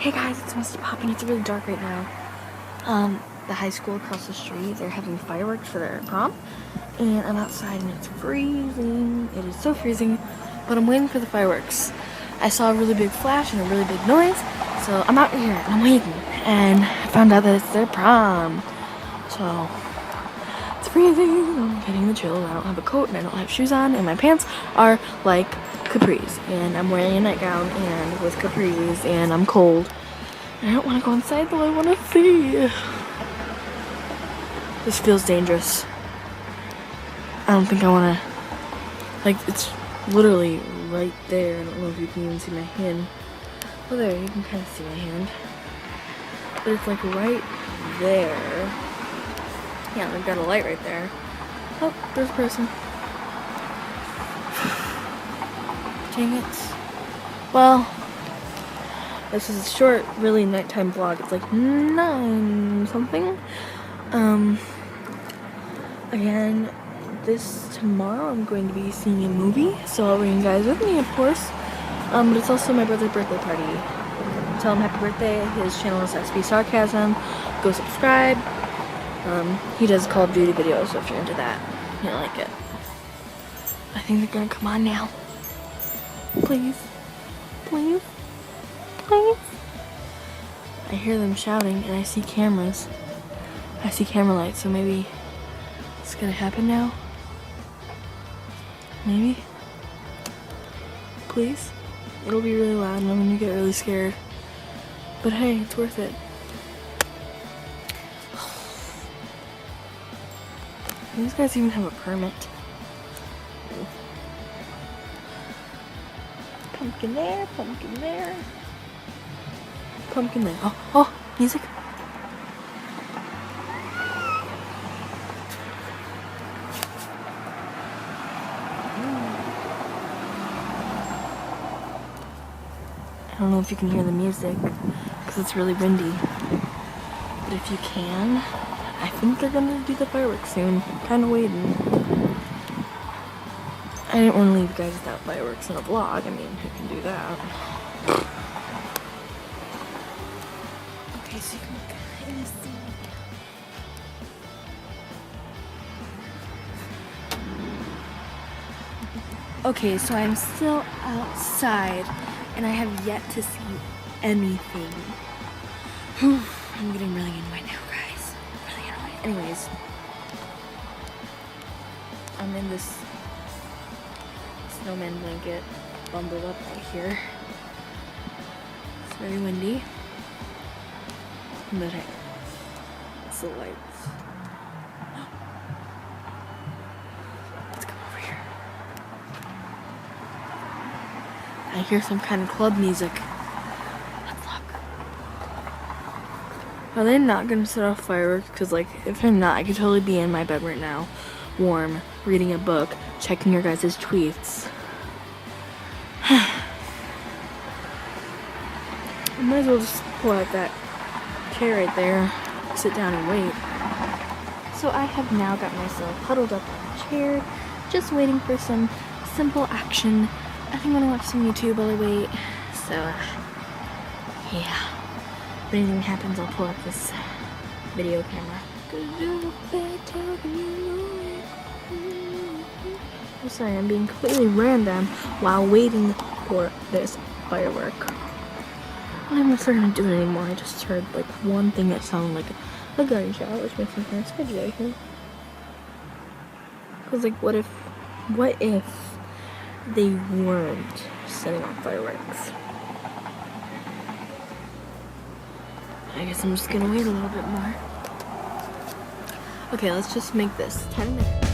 Hey guys, it's Misty Pop and it's really dark right now. The high school across the street, they're having fireworks for their prom. And I'm outside and it's freezing. It is so freezing, but I'm waiting for the fireworks. I saw a really big flash and a really big noise, so I'm out here and I'm waiting. And I found out that it's their prom. So, it's freezing, I'm getting the chills. I don't have a coat and I don't have shoes on, and my pants are like capris, and I'm wearing a nightgown and with capris, and I'm cold. I don't want to go inside, though I want to see. This feels dangerous. I don't think I want to, like, it's literally right there. I don't know if you can even see my hand. Oh, there, you can kind of see my hand. But it's like right there. Yeah, I've got a light right there. Oh, there's a person. Dang it. Well, this is a short, really nighttime vlog. It's like 9 something. Again, tomorrow I'm going to be seeing a movie, so I'll bring you guys with me, of course. But it's also my brother's birthday party. Tell him happy birthday. His channel is SB Sarcasm. Go subscribe. He does Call of Duty videos, so if you're into that, you'll like it. I think they're gonna come on now. Please. Please. Please. I hear them shouting and I see cameras. I see camera lights, so maybe it's gonna happen now. Maybe. Please. It'll be really loud and I'm gonna get really scared. But hey, it's worth it. These guys even have a permit. Pumpkin there, pumpkin there. Pumpkin there. Oh, music. I don't know if you can hear the music because it's really windy. But if you can, I think they're gonna do the fireworks soon. Kinda waiting. I didn't want to leave you guys without fireworks in a vlog. I mean, who can do that? Okay, so you can kind of see. Okay, so I'm still outside and I have yet to see anything. Whew, I'm getting really annoyed now, guys. Really annoyed. Anyways, I'm in this snowman blanket bundled up right here. It's very windy. But hey, it's the lights. Let's come over here. I hear some kind of club music. Let's look. Are they not gonna set off fireworks? Because, like, if they're not, I could totally be in my bed right now, warm, reading a book, checking your guys' tweets. I might as well just pull out that chair right there, sit down and wait. So I have now got myself huddled up on a chair, just waiting for some simple action. I think I'm gonna watch some YouTube while I wait. So, yeah. If anything happens, I'll pull out this video camera. I'm sorry, I'm being completely random while waiting for this firework. I'm not starting to do it anymore. I just heard like one thing that sounded like a gunshot, which makes me kind of sketchy. Cause like, what if they weren't setting off fireworks? I guess I'm just gonna wait a little bit more. Okay, let's just make this 10 minutes.